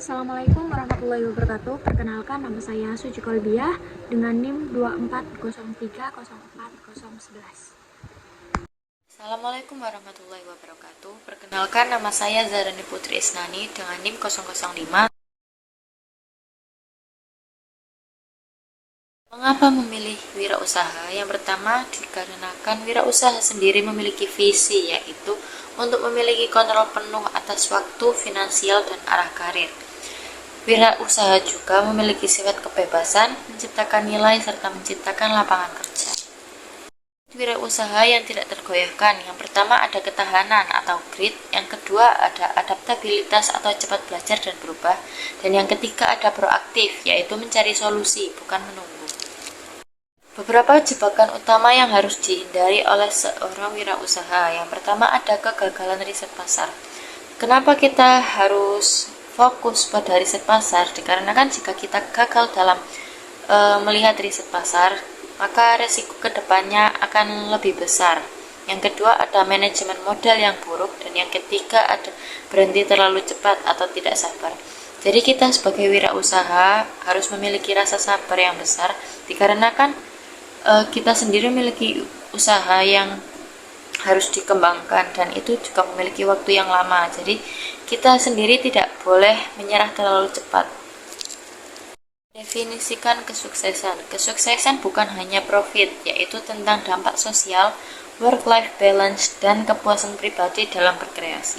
Assalamualaikum warahmatullahi wabarakatuh. Perkenalkan, nama saya Suci Kolbiah dengan NIM 240304011. Assalamualaikum warahmatullahi wabarakatuh. Perkenalkan, nama saya Zarani Putri Isnani dengan NIM 005. Mengapa memilih wirausaha? Yang pertama, dikarenakan wirausaha sendiri memiliki visi, yaitu untuk memiliki kontrol penuh atas waktu, finansial, dan arah karir. Wirausaha juga memiliki sifat kebebasan, menciptakan nilai, serta menciptakan lapangan kerja. Wirausaha yang tidak tergoyahkan. Yang pertama ada ketahanan atau grit, yang kedua ada adaptabilitas atau cepat belajar dan berubah, dan yang ketiga ada proaktif, yaitu mencari solusi, bukan menunggu. Beberapa jebakan utama yang harus dihindari oleh seorang wirausaha. Yang pertama ada kegagalan riset pasar. Kenapa kita harus fokus pada riset pasar? Dikarenakan jika kita gagal dalam melihat riset pasar, maka resiko kedepannya akan lebih besar. Yang kedua ada manajemen modal yang buruk, dan yang ketiga ada berhenti terlalu cepat atau tidak sabar. Jadi kita sebagai wirausaha harus memiliki rasa sabar yang besar, dikarenakan kita sendiri memiliki usaha yang harus dikembangkan, dan itu juga memiliki waktu yang lama. Jadi kita sendiri tidak boleh menyerah terlalu cepat. Definisikan kesuksesan. Kesuksesan bukan hanya profit, yaitu tentang dampak sosial, work-life balance, dan kepuasan pribadi dalam berkreasi.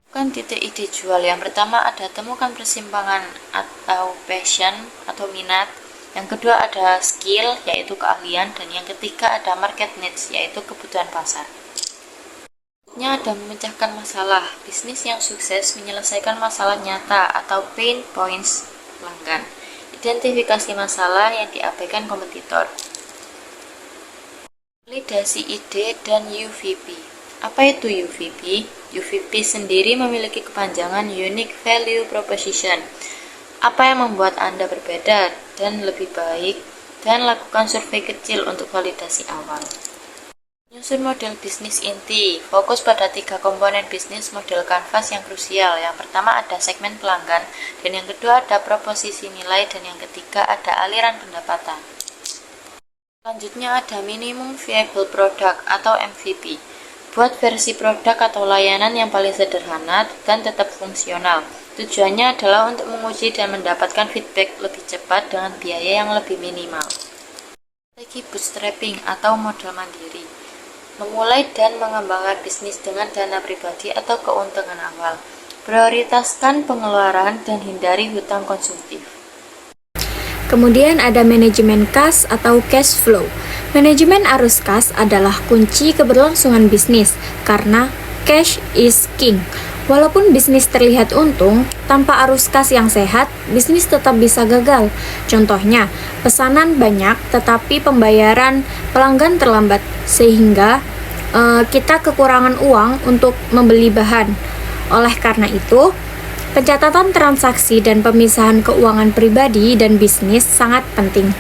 Bukan titik ide jual. Yang pertama ada temukan persimpangan atau passion atau minat. Yang kedua ada skill, yaitu keahlian, dan yang ketiga ada market needs, yaitu kebutuhan pasar. Berikutnya ada memecahkan masalah. Bisnis yang sukses menyelesaikan masalah nyata atau pain points pelanggan. Identifikasi masalah yang diabaikan kompetitor. Validasi ide dan UVP. Apa itu UVP? UVP sendiri memiliki kepanjangan Unique Value Proposition. Apa yang membuat Anda berbeda dan lebih baik, dan lakukan survei kecil untuk validasi awal. Menyusun model bisnis inti. Fokus pada 3 komponen bisnis model kanvas yang krusial. Yang pertama ada segmen pelanggan, dan yang kedua ada proposisi nilai, dan yang ketiga ada aliran pendapatan. Selanjutnya ada minimum viable product atau MVP. Buat versi produk atau layanan yang paling sederhana dan tetap fungsional. Tujuannya adalah untuk menguji dan mendapatkan feedback lebih cepat dengan biaya yang lebih minimal. Strategi bootstrapping atau modal mandiri. Memulai dan mengembangkan bisnis dengan dana pribadi atau keuntungan awal. Prioritaskan pengeluaran dan hindari hutang konsumtif. Kemudian ada manajemen kas atau cash flow. Manajemen arus kas adalah kunci keberlangsungan bisnis karena cash is king. Walaupun bisnis terlihat untung, tanpa arus kas yang sehat, bisnis tetap bisa gagal. Contohnya, pesanan banyak tetapi pembayaran pelanggan terlambat, sehingga kita kekurangan uang untuk membeli bahan. Oleh karena itu, pencatatan transaksi dan pemisahan keuangan pribadi dan bisnis sangat penting.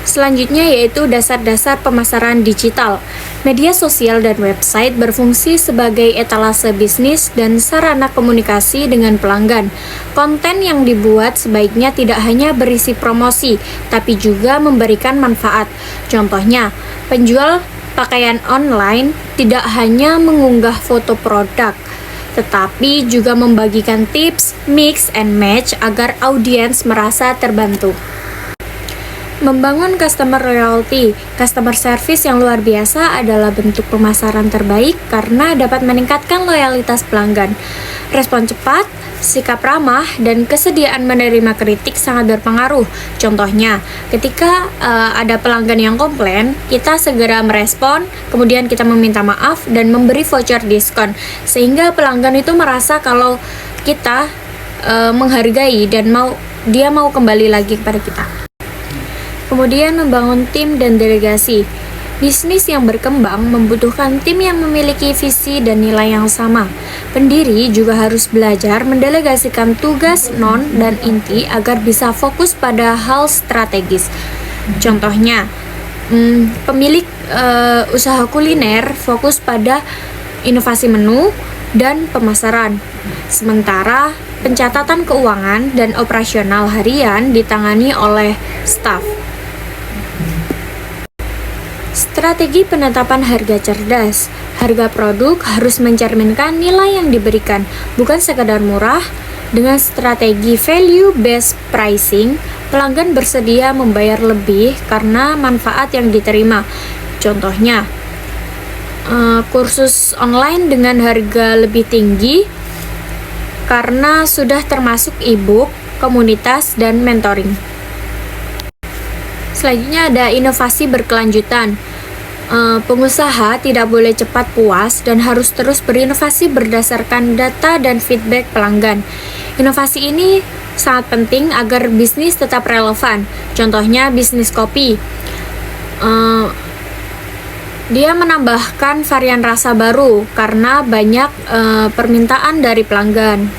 Selanjutnya yaitu dasar-dasar pemasaran digital. Media sosial dan website berfungsi sebagai etalase bisnis dan sarana komunikasi dengan pelanggan. Konten yang dibuat sebaiknya tidak hanya berisi promosi, tapi juga memberikan manfaat. Contohnya, penjual pakaian online tidak hanya mengunggah foto produk, tetapi juga membagikan tips, mix and match agar audiens merasa terbantu. Membangun customer loyalty, customer service yang luar biasa adalah bentuk pemasaran terbaik karena dapat meningkatkan loyalitas pelanggan. Respon cepat, sikap ramah, dan kesediaan menerima kritik sangat berpengaruh. Contohnya, ketika ada pelanggan yang komplain, kita segera merespon, kemudian kita meminta maaf dan memberi voucher diskon, sehingga pelanggan itu merasa kalau kita menghargai dan dia mau kembali lagi kepada kita. Kemudian membangun tim dan delegasi. Bisnis yang berkembang membutuhkan tim yang memiliki visi dan nilai yang sama. Pendiri juga harus belajar mendelegasikan tugas non dan inti agar bisa fokus pada hal strategis. Contohnya, pemilik usaha kuliner fokus pada inovasi menu, dan pemasaran. Sementara pencatatan keuangan dan operasional harian ditangani oleh staf. Strategi penetapan harga cerdas. Harga produk harus mencerminkan nilai yang diberikan, bukan sekadar murah. Dengan strategi value-based pricing, pelanggan bersedia membayar lebih karena manfaat yang diterima. Contohnya, kursus online dengan harga lebih tinggi karena sudah termasuk e-book, komunitas, dan mentoring. Selanjutnya ada inovasi berkelanjutan. Pengusaha tidak boleh cepat puas dan harus terus berinovasi berdasarkan data dan feedback pelanggan. Inovasi ini sangat penting agar bisnis tetap relevan. Contohnya bisnis kopi. Dia menambahkan varian rasa baru karena banyak permintaan dari pelanggan.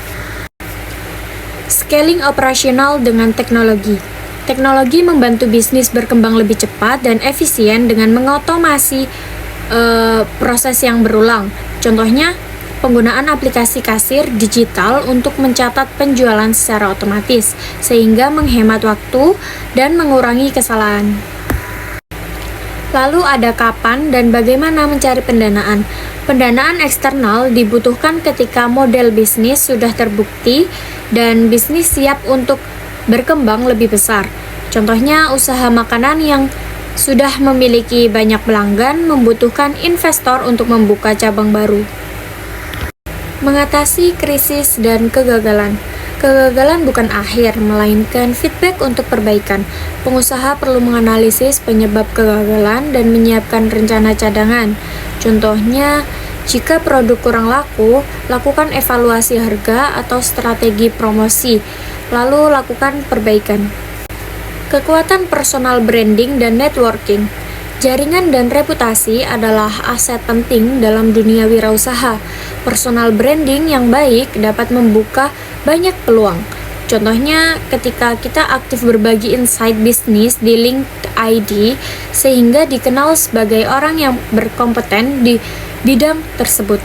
Scaling operasional dengan teknologi. Teknologi membantu bisnis berkembang lebih cepat dan efisien dengan mengotomasi proses yang berulang. Contohnya, penggunaan aplikasi kasir digital untuk mencatat penjualan secara otomatis, sehingga menghemat waktu dan mengurangi kesalahan. Lalu ada kapan dan bagaimana mencari pendanaan. Pendanaan eksternal dibutuhkan ketika model bisnis sudah terbukti dan bisnis siap untuk berkembang lebih besar. Contohnya, usaha makanan yang sudah memiliki banyak pelanggan membutuhkan investor untuk membuka cabang baru. Mengatasi krisis dan kegagalan. Kegagalan bukan akhir, melainkan feedback untuk perbaikan. Pengusaha perlu menganalisis penyebab kegagalan dan menyiapkan rencana cadangan. Contohnya, jika produk kurang laku, lakukan evaluasi harga atau strategi promosi, lalu lakukan perbaikan. Kekuatan personal branding dan networking. Jaringan dan reputasi adalah aset penting dalam dunia wirausaha. Personal branding yang baik dapat membuka banyak peluang. Contohnya, ketika kita aktif berbagi insight bisnis di LinkedIn sehingga dikenal sebagai orang yang berkompeten di bidang tersebut.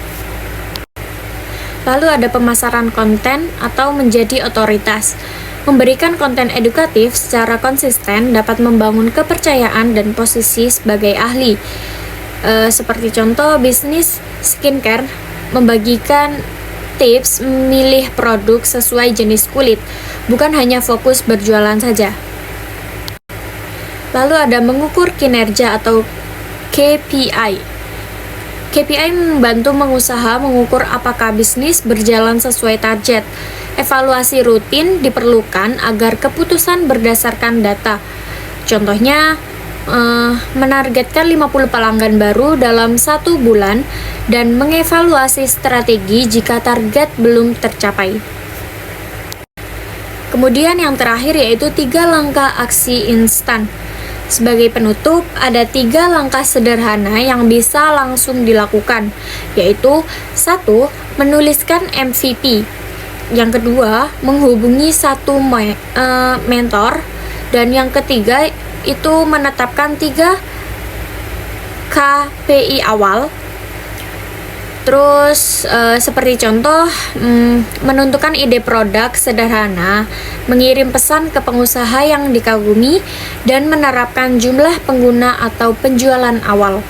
Lalu ada pemasaran konten atau menjadi otoritas. Memberikan konten edukatif secara konsisten dapat membangun kepercayaan dan posisi sebagai ahli. Seperti contoh bisnis skincare membagikan tips memilih produk sesuai jenis kulit, bukan hanya fokus berjualan saja. Lalu ada mengukur kinerja atau KPI. KPI membantu pengusaha mengukur apakah bisnis berjalan sesuai target. Evaluasi rutin diperlukan agar keputusan berdasarkan data. Contohnya, menargetkan 50 pelanggan baru dalam 1 bulan dan mengevaluasi strategi jika target belum tercapai. Kemudian yang terakhir yaitu 3 langkah aksi instan. Sebagai penutup, ada 3 langkah sederhana yang bisa langsung dilakukan, yaitu 1. Menuliskan MVP. Yang kedua, menghubungi satu mentor. Dan yang ketiga, itu menetapkan 3 KPI awal. Terus seperti contoh, menentukan ide produk sederhana, mengirim pesan ke pengusaha yang dikagumi, dan menerapkan jumlah pengguna atau penjualan awal.